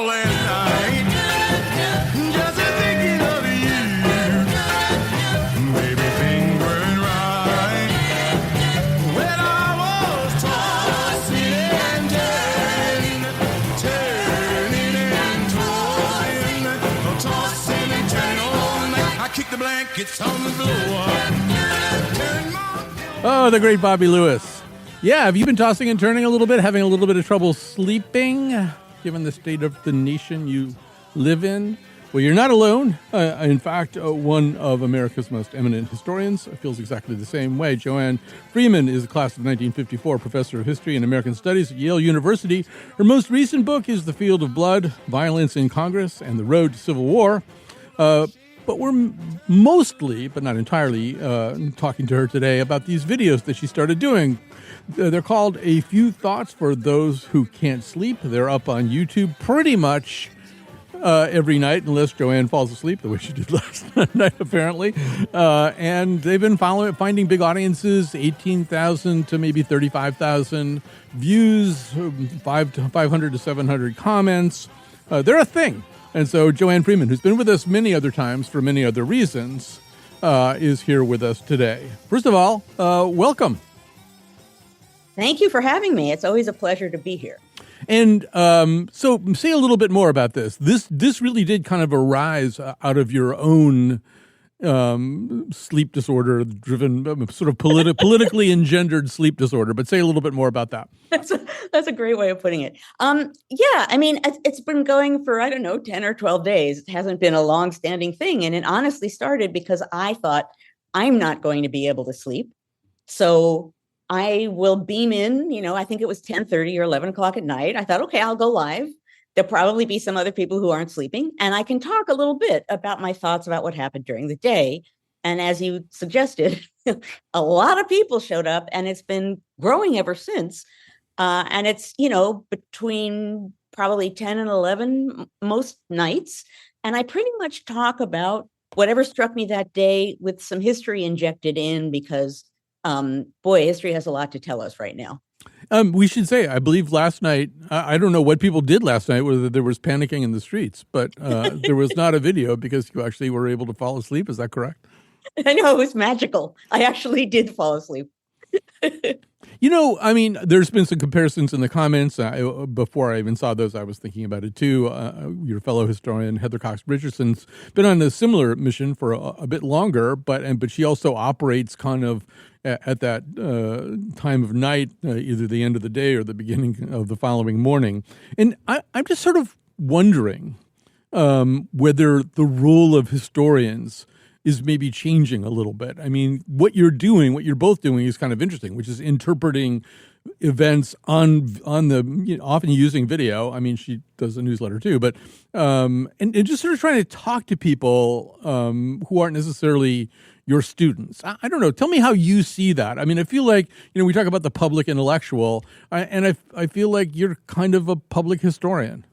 all last night. Just thinking of you. Baby, things weren't right. When I was tossing and turning, turning and tossing and turning all night. I kicked the blankets on the floor. Oh, the great Bobby Lewis. Yeah, have you been tossing and turning a little bit, having a little bit of trouble sleeping, given the state of the nation you live in? Well, you're not alone. In fact, one of America's most eminent historians feels exactly the same way. Joanne Freeman is a class of 1954 professor of history and American studies at Yale University. Her most recent book is The Field of Blood, Violence in Congress, and the Road to Civil War. But we're mostly, but not entirely, talking to her today about these videos that she started doing. They're called A Few Thoughts for Those Who Can't Sleep. They're up on YouTube pretty much every night, unless Joanne falls asleep, the way she did last night, apparently. And they've been finding big audiences, 18,000 to maybe 35,000 views, 500 to 700 comments. They're a thing. And so Joanne Freeman, who's been with us many other times for many other reasons, is here with us today. First of all, welcome. Thank you for having me. It's always a pleasure to be here. And so say a little bit more about this. This really did kind of arise out of your own sleep disorder driven, sort of politically engendered sleep disorder. But say a little bit more about that. That's a great way of putting it. Yeah, I mean, it's been going for, 10 or 12 days. It hasn't been a long-standing thing. And it honestly started because I thought I'm not going to be able to sleep. So I will beam in, I think it was 10:30 or 11 o'clock at night. I thought, okay, I'll go live. There'll probably be some other people who aren't sleeping, and I can talk a little bit about my thoughts about what happened during the day. And as you suggested, a lot of people showed up, and it's been growing ever since. And it's, between probably 10 and 11 most nights. And I pretty much talk about whatever struck me that day with some history injected in because, history has a lot to tell us right now. We should say, I believe last night, I don't know what people did last night, whether there was panicking in the streets, but there was not a video because you actually were able to fall asleep. Is that correct? I know, it was magical. I actually did fall asleep. There's been some comparisons in the comments. Before I even saw those, I was thinking about it too. Your fellow historian, Heather Cox Richardson's been on a similar mission for a bit longer, but she also operates kind of at that time of night, either the end of the day or the beginning of the following morning. And I'm just sort of wondering whether the role of historians is maybe changing a little bit. I mean, what you're both doing is kind of interesting, which is interpreting events on the, often using video. I mean, she does a newsletter too, but, and just sort of trying to talk to people who aren't necessarily your students. I don't know. Tell me how you see that. I mean, I feel like, we talk about the public intellectual, and I feel like you're kind of a public historian.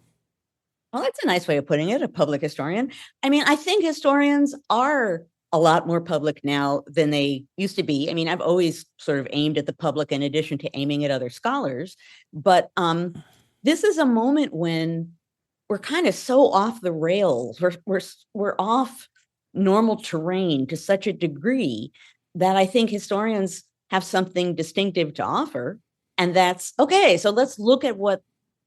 Well, that's a nice way of putting it, a public historian. I mean, I think historians are a lot more public now than they used to be. I mean, I've always sort of aimed at the public in addition to aiming at other scholars. But this is a moment when we're kind of so off the rails. We're off normal terrain to such a degree that I think historians have something distinctive to offer. And that's, okay, so let's look at what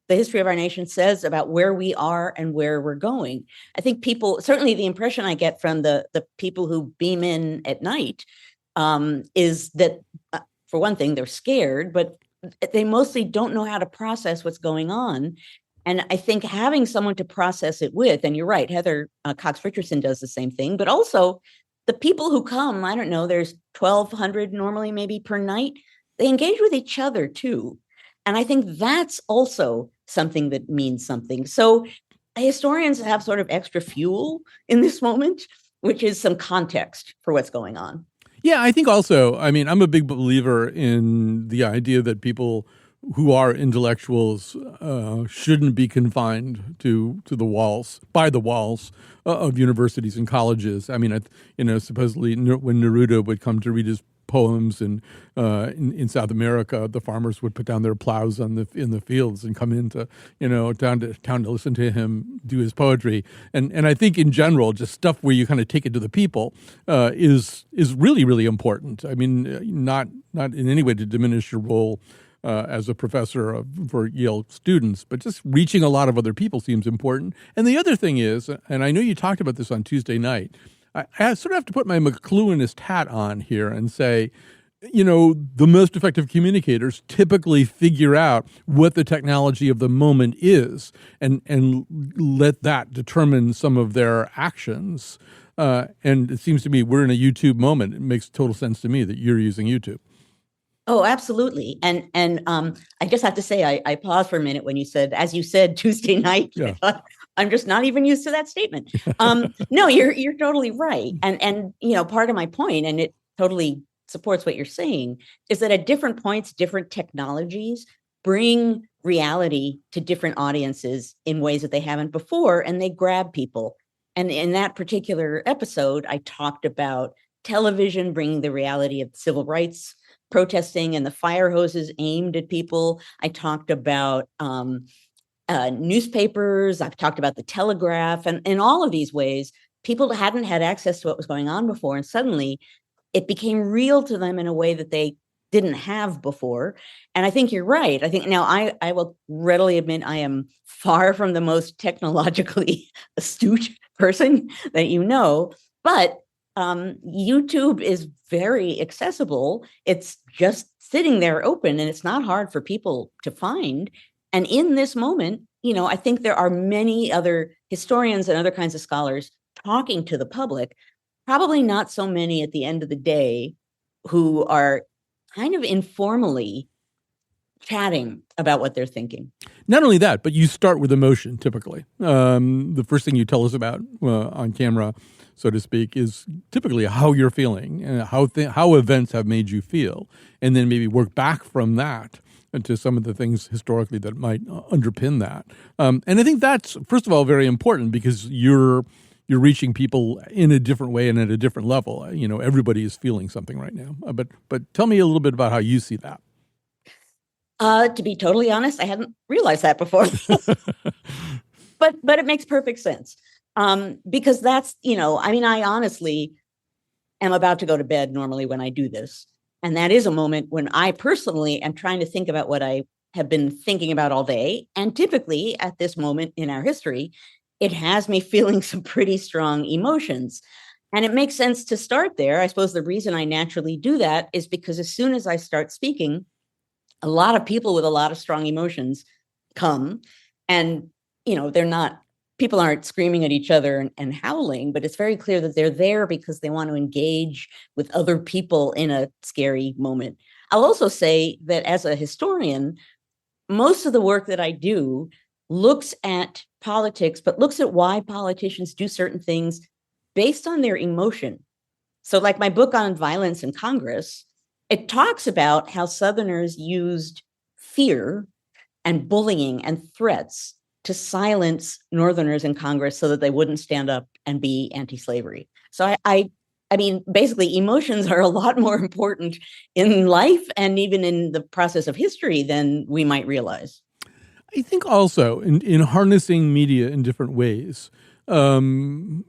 the history of our nation says about where we are and where we're going. I think people, certainly the impression I get from the people who beam in at night is that, for one thing, they're scared, but they mostly don't know how to process what's going on. And I think having someone to process it with, and you're right, Heather Cox Richardson does the same thing, but also the people who come, I don't know, there's 1,200 normally maybe per night, they engage with each other too. And I think that's also something that means something. So historians have sort of extra fuel in this moment, which is some context for what's going on. Yeah, I think also, I mean, I'm a big believer in the idea that people who are intellectuals shouldn't be confined to the walls, by the walls of universities and colleges. I mean, supposedly when Neruda would come to read his poems, and in South America, the farmers would put down their plows in the fields and come into down to town to listen to him do his poetry. And I think in general, just stuff where you kind of take it to the people is really, really important. I mean, not in any way to diminish your role as a professor for Yale students, but just reaching a lot of other people seems important. And the other thing is, and I know you talked about this on Tuesday night, I sort of have to put my McLuhanist hat on here and say, the most effective communicators typically figure out what the technology of the moment is and let that determine some of their actions. And it seems to me we're in a YouTube moment. It makes total sense to me that you're using YouTube. Oh, absolutely. And I just have to say, I paused for a minute when you said, as you said, Tuesday night. Yeah. I'm just not even used to that statement. No, you're totally right. And part of my point, and it totally supports what you're saying, is that at different points, different technologies bring reality to different audiences in ways that they haven't before, and they grab people. And in that particular episode, I talked about television bringing the reality of civil rights protesting and the fire hoses aimed at people. I talked about newspapers. I've talked about the telegraph. And in all of these ways, people hadn't had access to what was going on before. And suddenly it became real to them in a way that they didn't have before. And I think you're right. I think now I will readily admit I am far from the most technologically astute person that but YouTube is very accessible. It's just sitting there open, and it's not hard for people to find. And in this moment, I think there are many other historians and other kinds of scholars talking to the public, probably not so many at the end of the day, who are kind of informally chatting about what they're thinking. Not only that, but you start with emotion typically. The first thing you tell us about on camera, so to speak, is typically how you're feeling and how events have made you feel, and then maybe work back from that into some of the things historically that might underpin that. And I think that's, first of all, very important because you're reaching people in a different way and at a different level. Everybody is feeling something right now. But tell me a little bit about how you see that. To be totally honest, I hadn't realized that before. But it makes perfect sense. Because that's, I honestly am about to go to bed normally when I do this. And that is a moment when I personally am trying to think about what I have been thinking about all day. And typically at this moment in our history, it has me feeling some pretty strong emotions. And it makes sense to start there. I suppose the reason I naturally do that is because as soon as I start speaking, a lot of people with a lot of strong emotions come, and, people aren't screaming at each other and howling, but it's very clear that they're there because they want to engage with other people in a scary moment. I'll also say that as a historian, most of the work that I do looks at politics, but looks at why politicians do certain things based on their emotion. So like my book on violence in Congress, it talks about how Southerners used fear and bullying and threats to silence Northerners in Congress so that they wouldn't stand up and be anti-slavery. So I mean, basically, emotions are a lot more important in life and even in the process of history than we might realize. I think also in harnessing media in different ways, you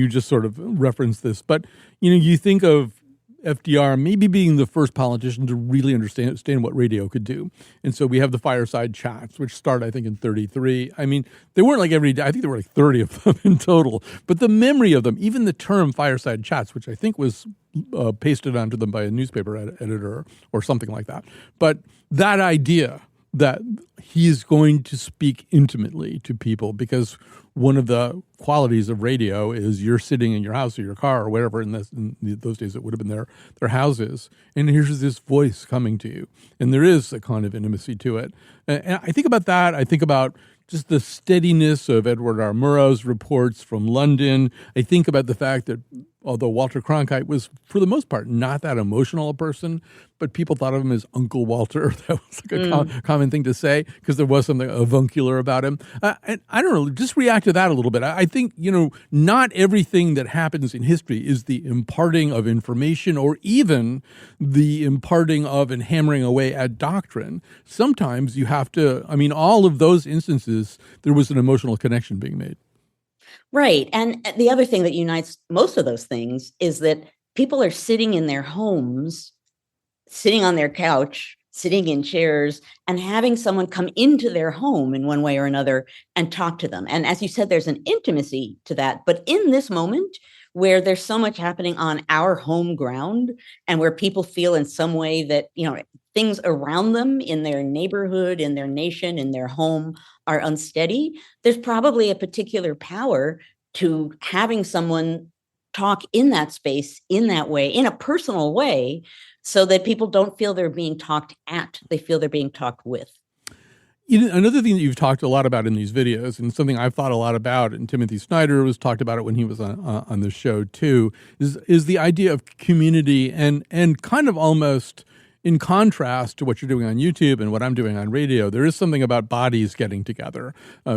just sort of referenced this, but you think of FDR maybe being the first politician to really understand what radio could do. And so we have the fireside chats, which start, I think, in 1933. I mean, they weren't like every day. I think there were like 30 of them in total. But the memory of them, even the term fireside chats, which I think was pasted onto them by a newspaper editor or something like that. But that idea that he is going to speak intimately to people, because one of the qualities of radio is you're sitting in your house or your car or wherever, in those days it would have been their houses, and here's this voice coming to you, and there is a kind of intimacy to it. And I think about that. I think about just the steadiness of Edward R. Murrow's reports from London. I think about the fact that although Walter Cronkite was, for the most part, not that emotional a person, but people thought of him as Uncle Walter. That was like a common thing to say because there was something avuncular about him. And I don't know, just react to that a little bit. I think, not everything that happens in history is the imparting of information or even the imparting of and hammering away at doctrine. Sometimes you have to, all of those instances, there was an emotional connection being made. Right. And the other thing that unites most of those things is that people are sitting in their homes, sitting on their couch, sitting in chairs, and having someone come into their home in one way or another and talk to them. And as you said, there's an intimacy to that. But in this moment where there's so much happening on our home ground and where people feel in some way that, things around them in their neighborhood, in their nation, in their home are unsteady, there's probably a particular power to having someone talk in that space, in that way, in a personal way, so that people don't feel they're being talked at, they feel they're being talked with. Another thing that you've talked a lot about in these videos, and something I've thought a lot about, and Timothy Snyder was talked about it when he was on the show too, is the idea of community and kind of almost in contrast to what you're doing on YouTube and what I'm doing on radio. There is something about bodies getting together,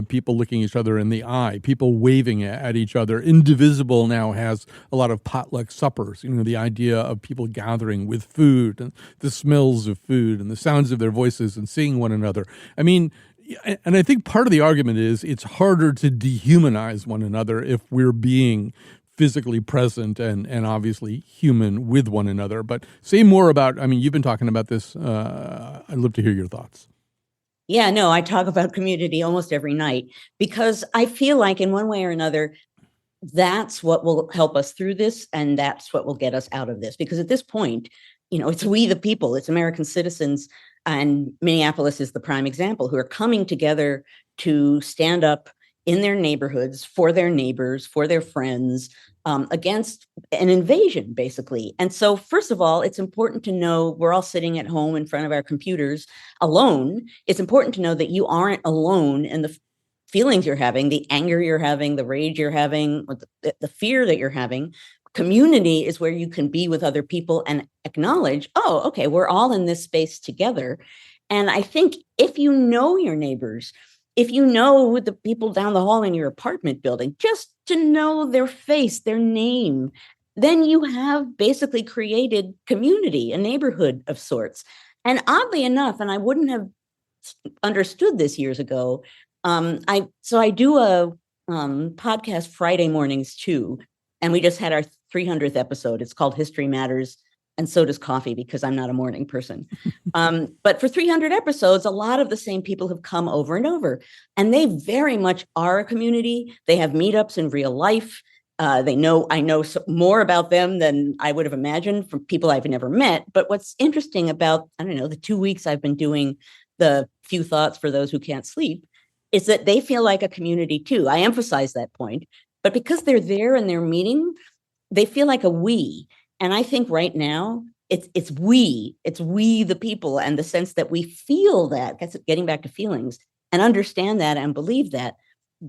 people looking each other in the eye, people waving at each other. Indivisible now has a lot of potluck suppers, the idea of people gathering with food and the smells of food and the sounds of their voices and seeing one another. And I think part of the argument is it's harder to dehumanize one another if we're being physically present and obviously human with one another. But say more about, you've been talking about this. I'd love to hear your thoughts. Yeah, no, I talk about community almost every night because I feel like in one way or another, that's what will help us through this. And that's what will get us out of this. Because at this point, it's we the people, it's American citizens. And Minneapolis is the prime example, who are coming together to stand up in their neighborhoods, for their neighbors, for their friends, against an invasion, basically. And so, first of all, it's important to know we're all sitting at home in front of our computers alone. It's important to know that you aren't alone in the feelings you're having, the anger you're having, the rage you're having, or the fear that you're having. Community is where you can be with other people and acknowledge, oh, okay, we're all in this space together. And I think if you know your neighbors, if you know the people down the hall in your apartment building, just to know their face, their name, then you have basically created community, a neighborhood of sorts. And oddly enough, and I wouldn't have understood this years ago, I do a podcast Friday mornings too, and we just had our 300th episode. It's called History Matters. And so does coffee, because I'm not a morning person. But for 300 episodes, a lot of the same people have come over and over. And they very much are a community. They have meetups in real life. I know more about them than I would have imagined from people I've never met. But what's interesting about, the 2 weeks I've been doing the Few Thoughts for Those Who Can't Sleep is that they feel like a community too. I emphasize that point. But because they're there and they're meeting, they feel like a we. And I think right now it's we the people, and the sense that we feel that, that's getting back to feelings, and understand that and believe that,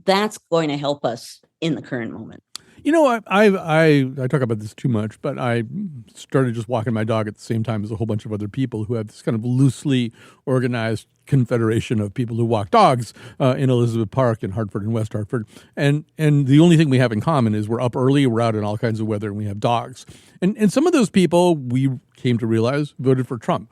that's going to help us in the current moment. I talk about this too much, but I started just walking my dog at the same time as a whole bunch of other people who have this kind of loosely organized confederation of people who walk dogs in Elizabeth Park in Hartford and West Hartford. And the only thing we have in common is we're up early, we're out in all kinds of weather, and we have dogs. And some of those people, we came to realize, voted for Trump.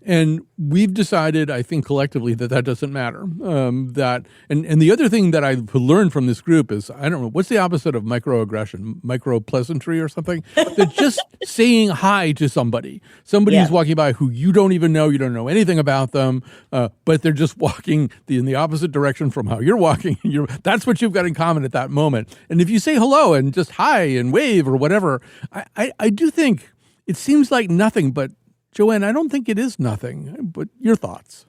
And we've decided, I think collectively, that doesn't matter. And the other thing that I've learned from this group is, I don't know, what's the opposite of microaggression? Micro-pleasantry or something? That just saying hi to somebody who's walking by who you don't even know, you don't know anything about them, but they're just walking in the opposite direction from how you're walking. That's what you've got in common at that moment. And if you say hello and just hi and wave or whatever, I do think it seems like nothing, but Joanne, I don't think it is nothing, but your thoughts.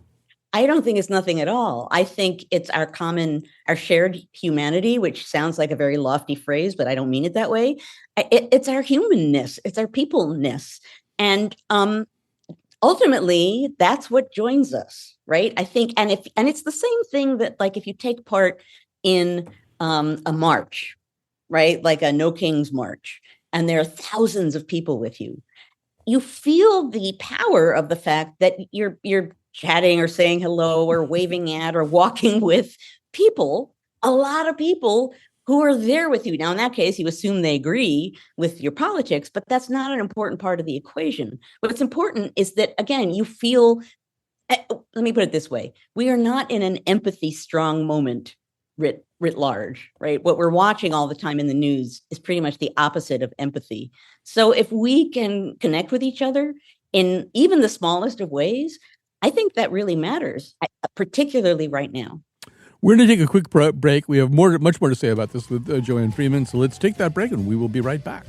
I don't think it's nothing at all. I think it's our shared humanity, which sounds like a very lofty phrase, but I don't mean it that way. It's our humanness. It's our peopleness. And ultimately, that's what joins us, right? I think, and it's the same thing that, like, if you take part in a march, right? Like a No King's March, and there are thousands of people with you. You feel the power of the fact that you're chatting or saying hello or waving at or walking with people, a lot of people who are there with you. Now, in that case, you assume they agree with your politics, but that's not an important part of the equation. What's important is that, again, you feel, let me put it this way. We are not in an empathy strong moment writ large, right? What we're watching all the time in the news is pretty much the opposite of empathy. So if we can connect with each other in even the smallest of ways, I think that really matters, particularly right now. We're going to take a quick break. We have much more to say about this with Joanne Freeman. So let's take that break and we will be right back.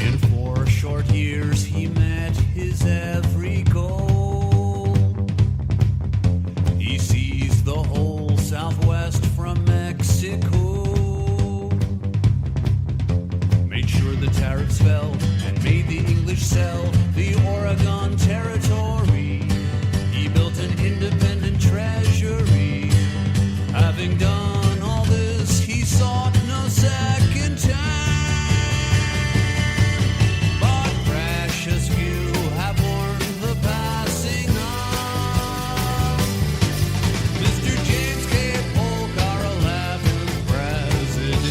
In 4 short years, he met his every goal. He seized the whole Southwest from Mexico. Made sure the tariffs fell and made the English sell the Oregon Territory. He built an independent treasury. Having done all this, he sought no second time. But precious few have mourned the passing of Mr. James K. Polk, our 11th president.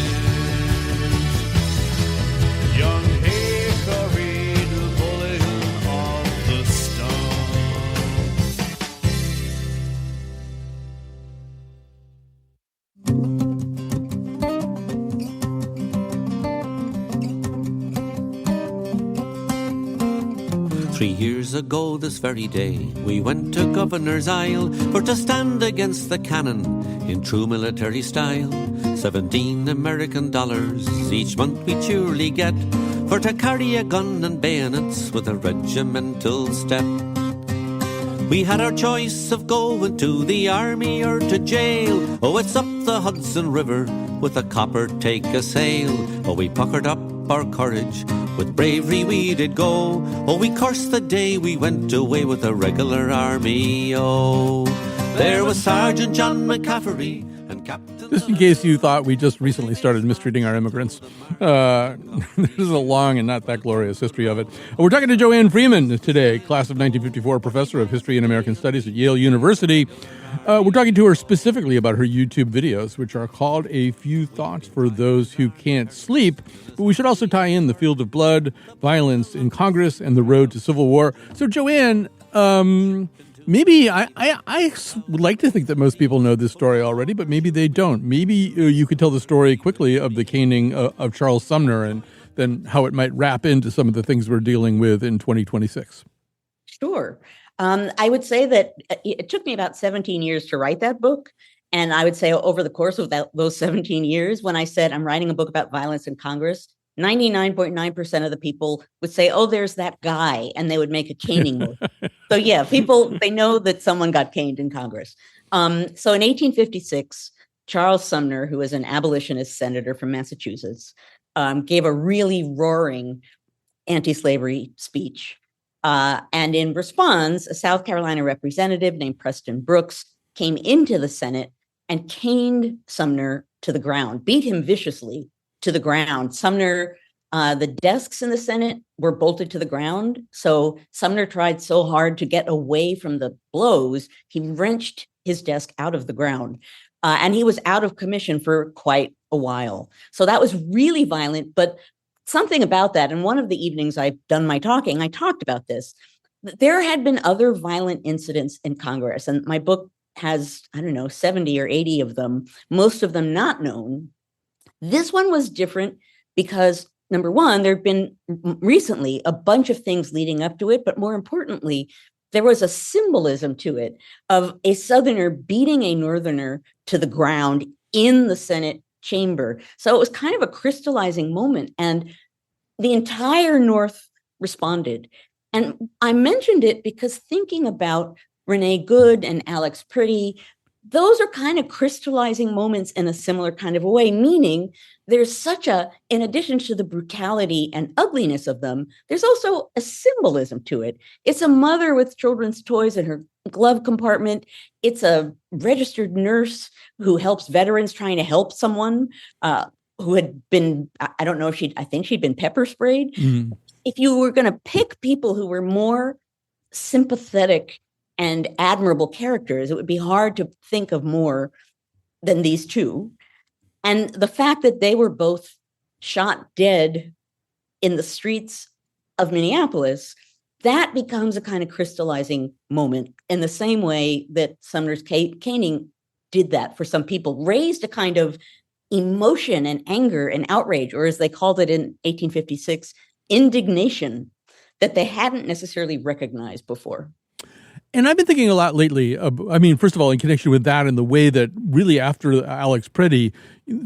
Young Hickory, Napoleon of the stump. 3 years ago this very day, we went to Governor's Isle for to stand against the cannon in true military style. 17 American dollars each month we surely get for to carry a gun and bayonets with a regimental step. We had our choice of going to the army or to jail. Oh, it's up the Hudson River with a copper take a sail. Oh, we puckered up our courage, with bravery we did go. Oh, we cursed the day we went away with a regular army. Oh, there was Sergeant John McCaffrey and Captain... Just in case you thought we just recently started mistreating our immigrants, this is a long and not that glorious history of it. We're talking to Joanne Freeman today, class of 1954, professor of history and American studies at Yale University. We're talking to her specifically about her YouTube videos, which are called A Few Thoughts for Those Who Can't Sleep. But we should also tie in the field of blood, violence in Congress, and the road to civil war. So, Joanne, maybe I would like to think that most people know this story already, but maybe they don't. Maybe you could tell the story quickly of the caning of Charles Sumner and then how it might wrap into some of the things we're dealing with in 2026. Sure. I would say that it took me about 17 years to write that book. And I would say over the course of those 17 years, when I said I'm writing a book about violence in Congress, 99.9% of the people would say, oh, there's that guy, and they would make a caning movie. So yeah, people, they know that someone got caned in Congress. So in 1856, Charles Sumner, who was an abolitionist senator from Massachusetts, gave a really roaring anti-slavery speech. And in response, a South Carolina representative named Preston Brooks came into the Senate and caned Sumner to the ground, beat him viciously to the ground. Sumner, the desks in the Senate were bolted to the ground. So Sumner tried so hard to get away from the blows, he wrenched his desk out of the ground. And he was out of commission for quite a while. So that was really violent, but something about that. And one of the evenings I've done my talking, I talked about this. There had been other violent incidents in Congress, and my book has, 70 or 80 of them, most of them not known. This one was different because, number one, there have been recently a bunch of things leading up to it, but more importantly, there was a symbolism to it of a Southerner beating a Northerner to the ground in the Senate chamber. So it was kind of a crystallizing moment, and the entire North responded. And I mentioned it because thinking about Renee Good and Alex Priddy, those are kind of crystallizing moments in a similar kind of a way, meaning there's such a, in addition to the brutality and ugliness of them, there's also a symbolism to it. It's a mother with children's toys in her glove compartment. It's a registered nurse who helps veterans trying to help someone who had been, I don't know if I think she'd been pepper sprayed. Mm. If you were going to pick people who were more sympathetic and admirable characters, it would be hard to think of more than these two. And the fact that they were both shot dead in the streets of Minneapolis, that becomes a kind of crystallizing moment in the same way that Sumner's caning did that for some people, raised a kind of emotion and anger and outrage, or as they called it in 1856, indignation that they hadn't necessarily recognized before. And I've been thinking a lot lately, first of all, in connection with that and the way that really after Alex Preddy,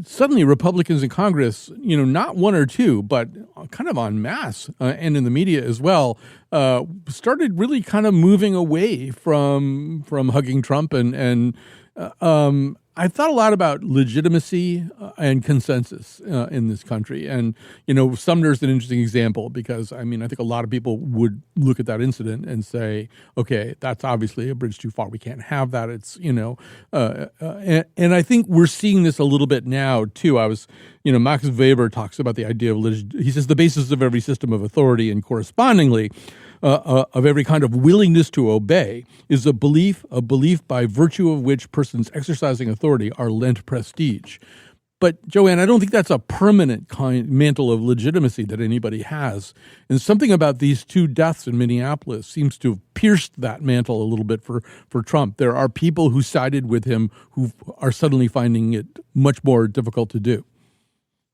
suddenly Republicans in Congress, not one or two, but kind of en masse and in the media as well, started really kind of moving away from hugging Trump. And I've thought a lot about legitimacy and consensus in this country. And, Sumner's an interesting example because, I think a lot of people would look at that incident and say, okay, that's obviously a bridge too far. We can't have that. It's, and I think we're seeing this a little bit now, too. Max Weber talks about the idea of, he says, the basis of every system of authority and correspondingly of every kind of willingness to obey is a belief by virtue of which persons exercising authority are lent prestige. But Joanne, I don't think that's a permanent mantle of legitimacy that anybody has. And something about these two deaths in Minneapolis seems to have pierced that mantle a little bit for Trump. There are people who sided with him who are suddenly finding it much more difficult to do.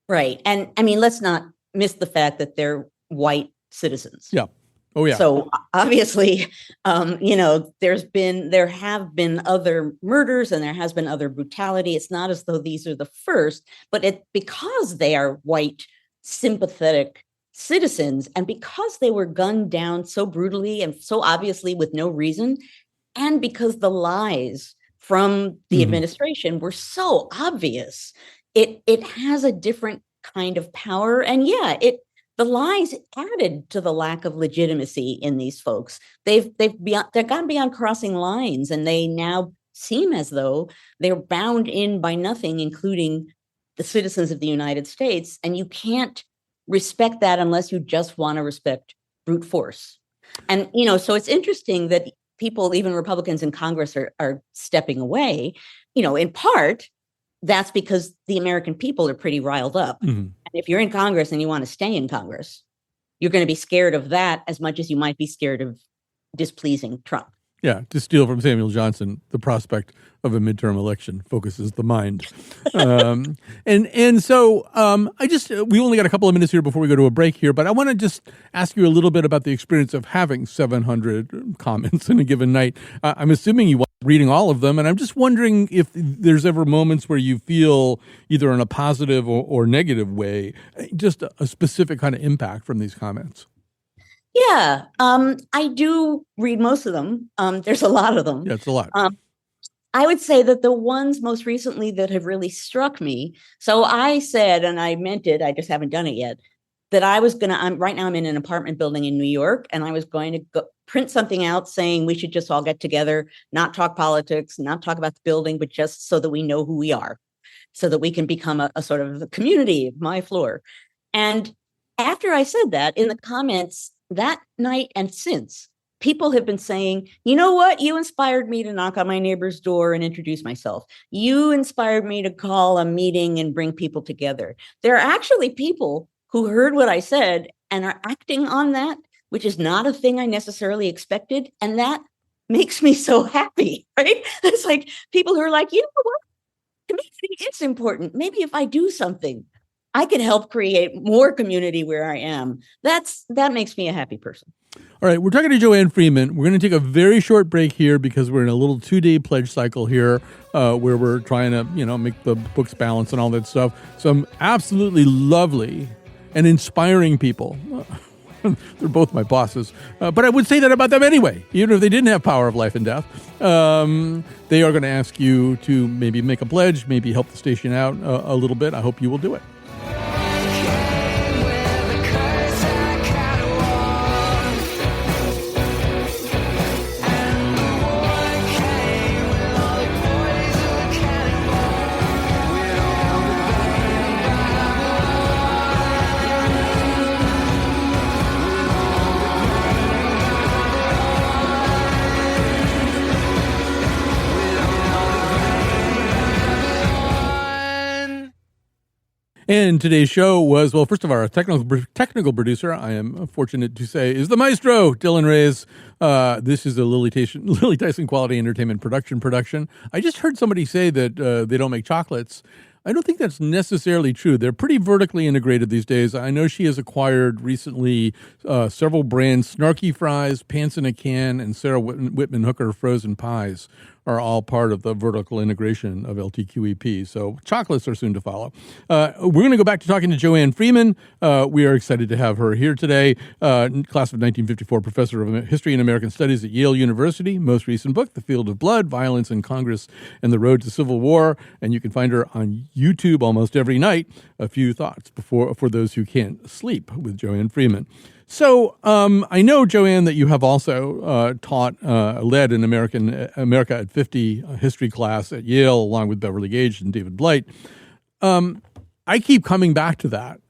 Right. And let's not miss the fact that they're white citizens. Yeah. Oh, yeah. So obviously, there have been other murders and there has been other brutality. It's not as though these are the first, but because they are white, sympathetic citizens, and because they were gunned down so brutally and so obviously with no reason, and because the lies from the administration were so obvious, it has a different kind of power. And the lies added to the lack of legitimacy in these folks. They've gone beyond crossing lines, and they now seem as though they're bound in by nothing, including the citizens of the United States. And you can't respect that unless you just want to respect brute force. And, so it's interesting that people, even Republicans in Congress, are stepping away, in part. That's because the American people are pretty riled up. Mm-hmm. And if you're in Congress and you want to stay in Congress, you're going to be scared of that as much as you might be scared of displeasing Trump. Yeah, to steal from Samuel Johnson, the prospect of a midterm election focuses the mind. And so we only got a couple of minutes here before we go to a break here, but I want to just ask you a little bit about the experience of having 700 comments in a given night. I'm assuming you reading all of them, and I'm just wondering if there's ever moments where you feel either in a positive or negative way, just a specific kind of impact from these comments. Yeah, I do read most of them. There's a lot of them. Yeah, it's a lot. I would say that the ones most recently that have really struck me, so I said, and I meant it, I just haven't done it yet, that I was right now I'm in an apartment building in New York, and I was going to go print something out saying we should just all get together, not talk politics, not talk about the building, but just so that we know who we are, so that we can become a sort of a community, my floor. And after I said that, in the comments that night and since, people have been saying, you know what? You inspired me to knock on my neighbor's door and introduce myself. You inspired me to call a meeting and bring people together. There are actually people who heard what I said and are acting on that, which is not a thing I necessarily expected. And that makes me so happy, right? It's like people who are like, you know what? Community is important. Maybe if I do something, I can help create more community where I am. That makes me a happy person. All right, we're talking to Joanne Freeman. We're going to take a very short break here because we're in a little 2-day pledge cycle here where we're trying to, make the books balance and all that stuff. Some absolutely lovely and inspiring people. They're both my bosses. But I would say that about them anyway, even if they didn't have power of life and death. They are going to ask you to maybe make a pledge, maybe help the station out a little bit. I hope you will do it. And today's show was, well, first of all, our technical producer, I am fortunate to say, is the maestro, Dylan Reyes. This is a Lily Tyson Quality Entertainment production. I just heard somebody say that they don't make chocolates. I don't think that's necessarily true. They're pretty vertically integrated these days. I know she has acquired recently several brands. Snarky Fries, Pants in a Can, and Sarah Whitman Hooker Frozen Pies are all part of the vertical integration of LTQEP. So chocolates are soon to follow. We're going to go back to talking to Joanne Freeman. We are excited to have her here today. Class of 1954, professor of history and American studies at Yale University. Most recent book, The Field of Blood, Violence in Congress and the Road to Civil War. And you can find her on YouTube almost every night. A few thoughts for those who can't sleep with Joanne Freeman. So I know, Joanne, that you have also led an America at 50 history class at Yale, along with Beverly Gage and David Blight. I keep coming back to that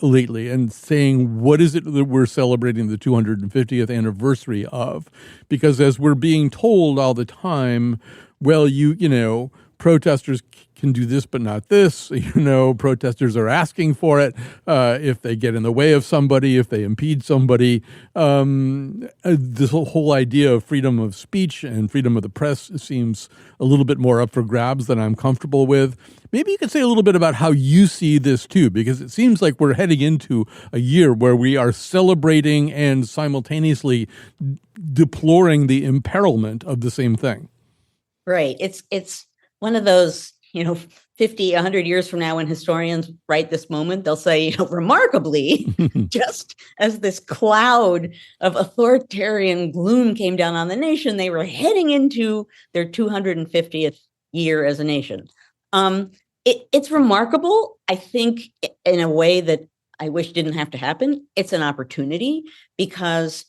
lately and saying, what is it that we're celebrating the 250th anniversary of? Because as we're being told all the time, well, you know, protesters can do this, but not this. You know, protesters are asking for it if they get in the way of somebody, if they impede somebody. This whole idea of freedom of speech and freedom of the press seems a little bit more up for grabs than I'm comfortable with. Maybe you could say a little bit about how you see this too, because it seems like we're heading into a year where we are celebrating and simultaneously deploring the imperilment of the same thing. Right. It's one of those, 50, 100 years from now, when historians write this moment, they'll say, remarkably, just as this cloud of authoritarian gloom came down on the nation, they were heading into their 250th year as a nation. It's remarkable, I think, in a way that I wish didn't have to happen. It's an opportunity because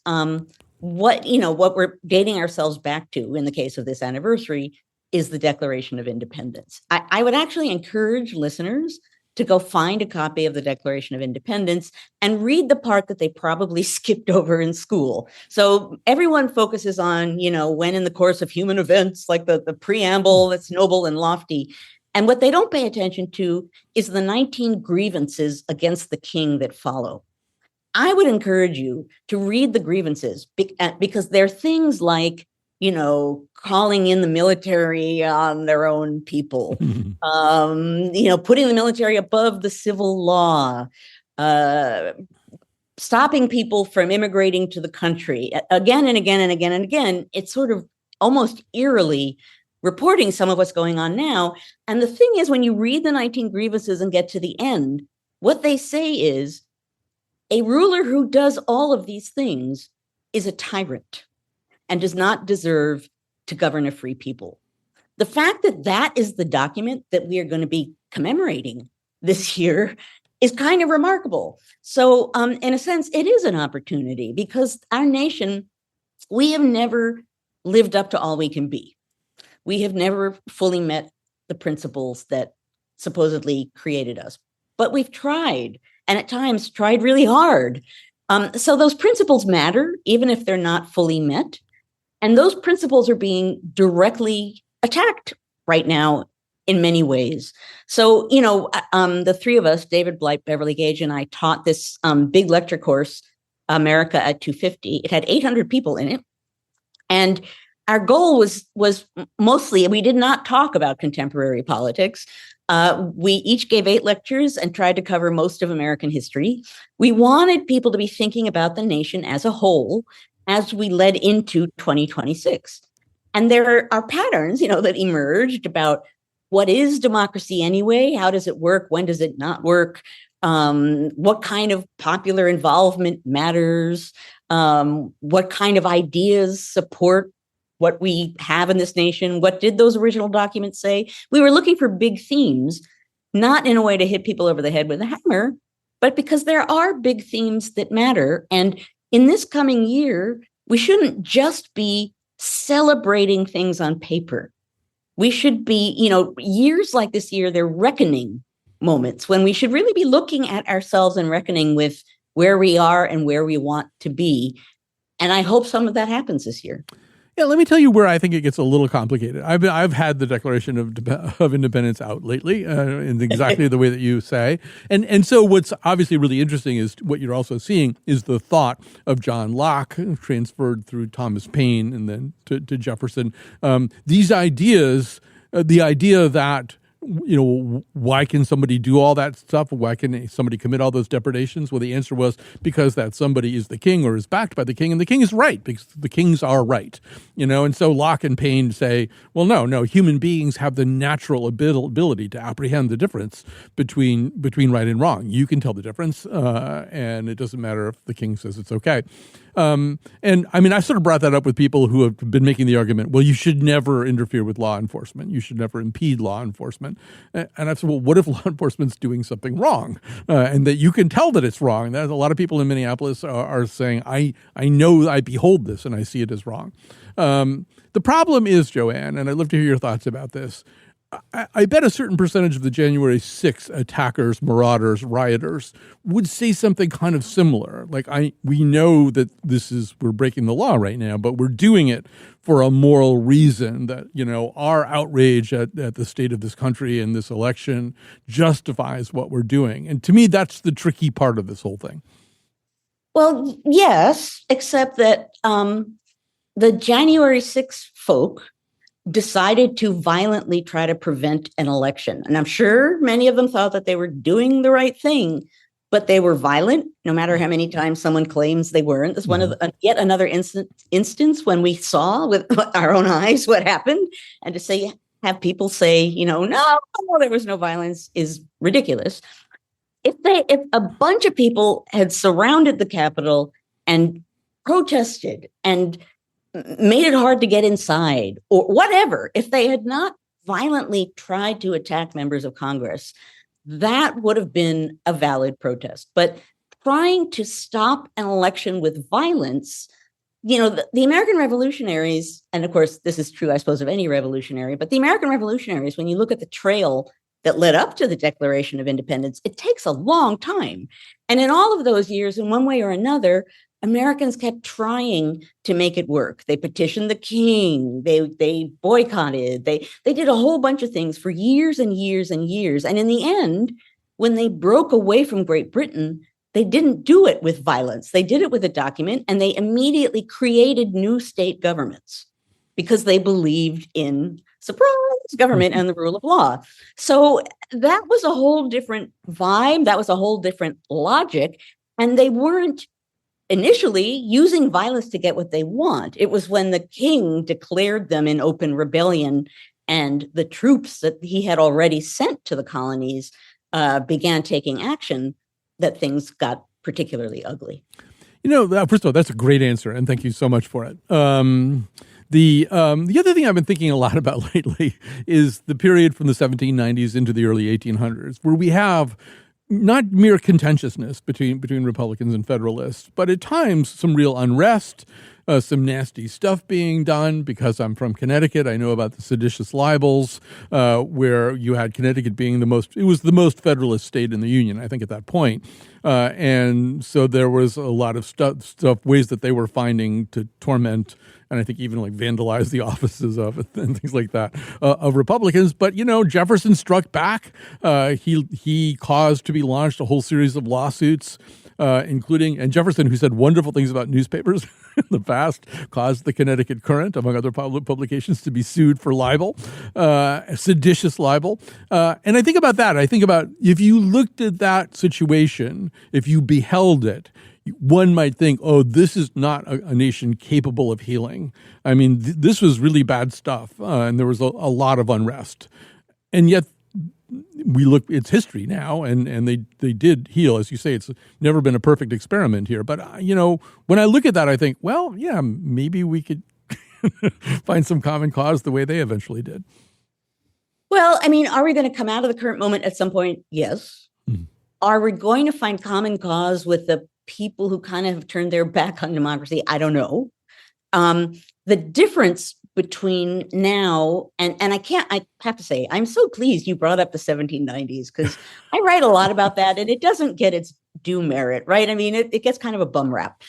what we're dating ourselves back to in the case of this anniversary is the Declaration of Independence. I would actually encourage listeners to go find a copy of the Declaration of Independence and read the part that they probably skipped over in school. So everyone focuses on, when in the course of human events, like the preamble that's noble and lofty. And what they don't pay attention to is the 19 grievances against the king that follow. I would encourage you to read the grievances because they're things like, calling in the military on their own people, putting the military above the civil law, stopping people from immigrating to the country again and again and again and again. It's sort of almost eerily reporting some of what's going on now. And the thing is, when you read the 19 grievances and get to the end, what they say is a ruler who does all of these things is a tyrant and does not deserve to govern a free people. The fact that that is the document that we are going to be commemorating this year is kind of remarkable. So in a sense, it is an opportunity because our nation, we have never lived up to all we can be. We have never fully met the principles that supposedly created us, but we've tried, and at times tried really hard. So those principles matter, even if they're not fully met. And those principles are being directly attacked right now in many ways. So, the three of us, David Blight, Beverly Gage, and I taught this big lecture course, America at 250. It had 800 people in it. And our goal was mostly, we did not talk about contemporary politics. We each gave 8 lectures and tried to cover most of American history. We wanted people to be thinking about the nation as a whole as we led into 2026. And there are patterns, that emerged about what is democracy anyway? How does it work? When does it not work? What kind of popular involvement matters? What kind of ideas support what we have in this nation? What did those original documents say? We were looking for big themes, not in a way to hit people over the head with a hammer, but because there are big themes that matter. And in this coming year, we shouldn't just be celebrating things on paper. We should be, years like this year, they're reckoning moments when we should really be looking at ourselves and reckoning with where we are and where we want to be. And I hope some of that happens this year. Yeah, let me tell you where I think it gets a little complicated. I've had the Declaration of Independence out lately, in exactly the way that you say, and so what's obviously really interesting is what you're also seeing is the thought of John Locke transferred through Thomas Paine and then to Jefferson. These ideas, the idea that why can somebody do all that stuff? Why can somebody commit all those depredations? Well, the answer was because that somebody is the king or is backed by the king, and the king is right because the kings are right, And so Locke and Paine say, well, no, human beings have the natural ability to apprehend the difference between right and wrong. You can tell the difference, and it doesn't matter if the king says it's okay. And I mean, I sort of brought that up with people who have been making the argument, well, you should never interfere with law enforcement. You should never impede law enforcement. And I've said, well, what if law enforcement's doing something wrong? And that you can tell that it's wrong. There's a lot of people in Minneapolis are saying, I know, I behold this and I see it as wrong. The problem is, Joanne, and I'd love to hear your thoughts about this, I bet a certain percentage of the January 6th attackers, marauders, rioters would say something kind of similar. Like, we know that we're breaking the law right now, but we're doing it for a moral reason that, our outrage at the state of this country and this election justifies what we're doing. And to me, that's the tricky part of this whole thing. Well, yes, except that the January 6th folk decided to violently try to prevent an election. And I'm sure many of them thought that they were doing the right thing, but they were violent, no matter how many times someone claims they weren't. This is one of yet another instance when we saw with our own eyes what happened. And to have people say, no, there was no violence is ridiculous. If a bunch of people had surrounded the Capitol and protested and made it hard to get inside or whatever, if they had not violently tried to attack members of Congress, that would have been a valid protest. But trying to stop an election with violence, the American revolutionaries, and of course, this is true, I suppose, of any revolutionary, but the American revolutionaries, when you look at the trail that led up to the Declaration of Independence, it takes a long time. And in all of those years, in one way or another, Americans kept trying to make it work. They petitioned the king. They boycotted. They did a whole bunch of things for years and years and years. And in the end, when they broke away from Great Britain, they didn't do it with violence. They did it with a document, and they immediately created new state governments because they believed in, surprise, government and the rule of law. So that was a whole different vibe. That was a whole different logic. And they weren't initially using violence to get what they want. It was when the king declared them in open rebellion and the troops that he had already sent to the colonies began taking action that things got particularly ugly. First of all, that's a great answer, and thank you so much for it. The other thing I've been thinking a lot about lately is the period from the 1790s into the early 1800s, where we have not mere contentiousness between Republicans and Federalists, but at times some real unrest, some nasty stuff being done. Because I'm from Connecticut, I know about the seditious libels, where you had Connecticut being the most Federalist state in the Union, I think, at that point. And so there was a lot of stuff, ways that they were finding to torment, and I think even like vandalize the offices of and things like that of Republicans. But Jefferson struck back. He caused to be launched a whole series of lawsuits, and Jefferson, who said wonderful things about newspapers in the past, caused the Connecticut Current, among other publications, to be sued for libel, seditious libel. And I think about that. I think about if you looked at that situation, if you beheld it, one might think, oh, this is not a nation capable of healing. I mean, this was really bad stuff, and there was a lot of unrest. And yet, it's history now, and they did heal. As you say, it's never been a perfect experiment here. But, when I look at that, I think, well, yeah, maybe we could find some common cause the way they eventually did. Well, I mean, are we going to come out of the current moment at some point? Yes. Mm. Are we going to find common cause with the people who kind of have turned their back on democracy? I don't know. The difference between now and I have to say, I'm so pleased you brought up the 1790s, because I write a lot about that and it doesn't get its due merit, right? I mean, it gets kind of a bum rap.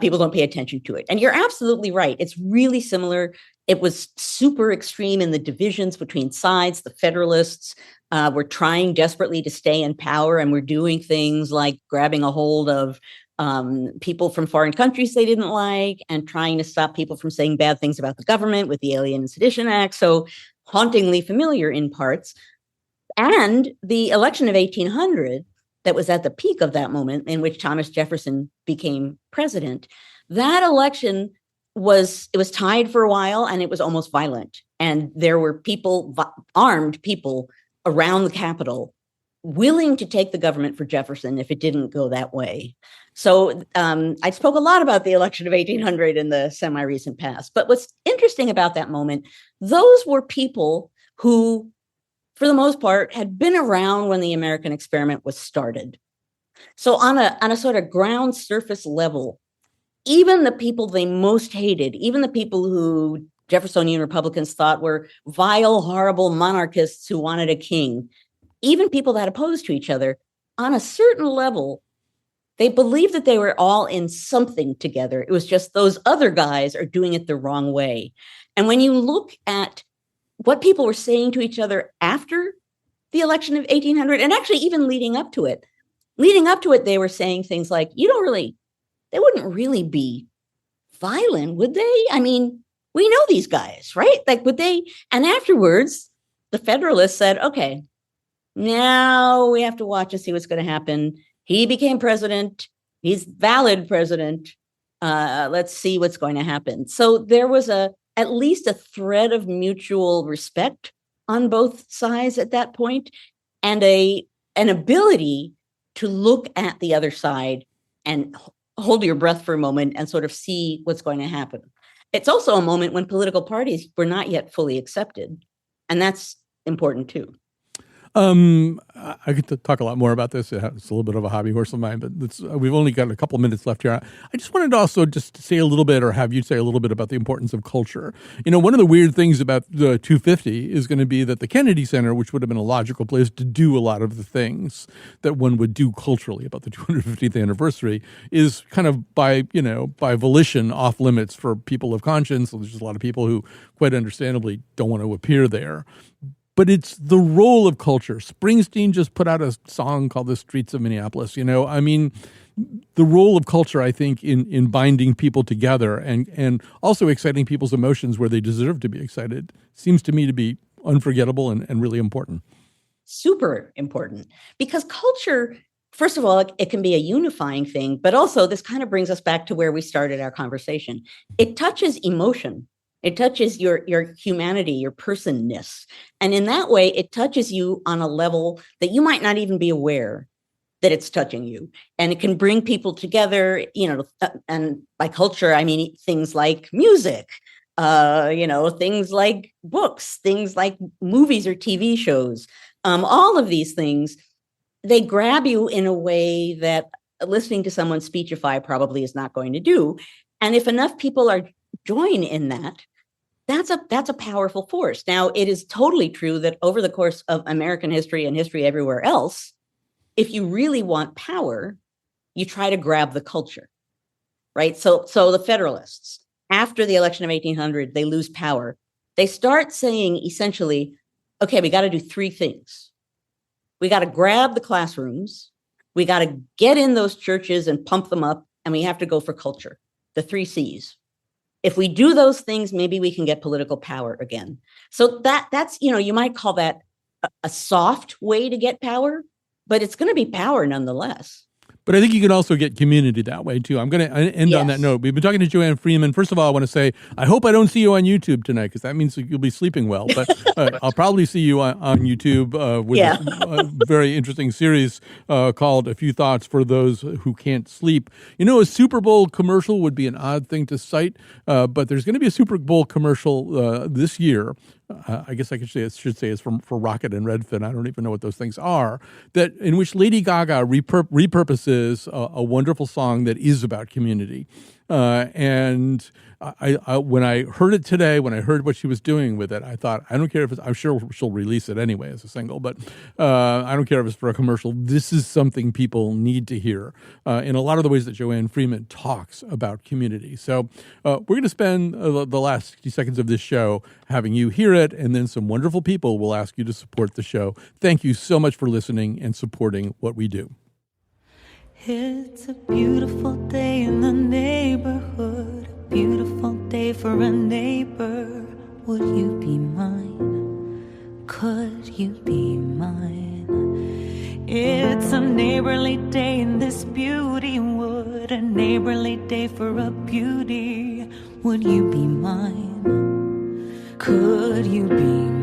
people don't pay attention to it. And you're absolutely right. It's really similar. It was super extreme in the divisions between sides. The Federalists were trying desperately to stay in power and were doing things like grabbing a hold of people from foreign countries they didn't like and trying to stop people from saying bad things about the government with the Alien and Sedition Act. So hauntingly familiar in parts. And the election of 1800, that was at the peak of that moment in which Thomas Jefferson became president, that election was tied for a while, and it was almost violent. And there were people, armed people around the Capitol willing to take the government for Jefferson if it didn't go that way. So I spoke a lot about the election of 1800 in the semi-recent past. But what's interesting about that moment, those were people who, for the most part, had been around when the American experiment was started. So on a sort of ground surface level, even the people they most hated, even the people who Jeffersonian Republicans thought were vile, horrible monarchists who wanted a king, even people that opposed to each other, on a certain level, they believed that they were all in something together. It was just those other guys are doing it the wrong way. And when you look at what people were saying to each other after the election of 1800, and actually even leading up to it, they were saying things like, they wouldn't really be violent, would they? I mean, we know these guys, right? Like, would they? And afterwards, the Federalists said, okay, now we have to watch and see what's going to happen. He became president. He's valid president. Let's see what's going to happen. So there was at least a thread of mutual respect on both sides at that point, and an ability to look at the other side and hold your breath for a moment and sort of see what's going to happen. It's also a moment when political parties were not yet fully accepted, and that's important too. I get to talk a lot more about this. It's a little bit of a hobby horse of mine, but we've only got a couple minutes left here. I just wanted to also just say a little bit, or have you say a little bit about the importance of culture. One of the weird things about the 250 is going to be that the Kennedy Center, which would have been a logical place to do a lot of the things that one would do culturally about the 250th anniversary, is kind of by volition off limits for people of conscience. So there's just a lot of people who quite understandably don't want to appear there. But it's the role of culture. Springsteen just put out a song called The Streets of Minneapolis. I mean, the role of culture, I think, in binding people together and also exciting people's emotions where they deserve to be excited seems to me to be unforgettable and really important. Super important. Because culture, first of all, it can be a unifying thing, but also this kind of brings us back to where we started our conversation. It touches emotion. It touches your humanity, your personness. And in that way, it touches you on a level that you might not even be aware that it's touching you. And it can bring people together, and by culture, I mean things like music, things like books, things like movies or TV shows. All of these things, they grab you in a way that listening to someone speechify probably is not going to do. And if enough people join in that, that's a powerful force. Now, it is totally true that over the course of American history and history everywhere else, if you really want power, you try to grab the culture, right? So the Federalists, after the election of 1800, they lose power. They start saying essentially, okay, we got to do three things. We got to grab the classrooms. We got to get in those churches and pump them up. And we have to go for culture, the 3 C's. If we do those things, maybe we can get political power again. So that's, you might call that a soft way to get power, but it's going to be power nonetheless. But I think you can also get community that way, too. I'm going to end on that note. We've been talking to Joanne Freeman. First of all, I want to say, I hope I don't see you on YouTube tonight, because that means you'll be sleeping well. But I'll probably see you on YouTube with a very interesting series called A Few Thoughts for Those Who Can't Sleep. A Super Bowl commercial would be an odd thing to cite, but there's going to be a Super Bowl commercial this year. I guess I should say it's for Rocket and Redfin. I don't even know what those things are. That in which Lady Gaga repurposes a wonderful song that is about community. And I when I heard it today, when I heard what she was doing with it, I thought, I don't care if it's, I'm sure she'll release it anyway as a single, but I don't care if it's for a commercial. This is something people need to hear in a lot of the ways that Joanne Freeman talks about community. So we're going to spend the last 60 seconds of this show having you hear it, and then some wonderful people will ask you to support the show. Thank you so much for listening and supporting what we do. It's a beautiful day in the neighborhood, a beautiful day for a neighbor. Would you be mine? Could you be mine? It's a neighborly day in this beauty wood, a neighborly day for a beauty. Would you be mine? Could you be mine?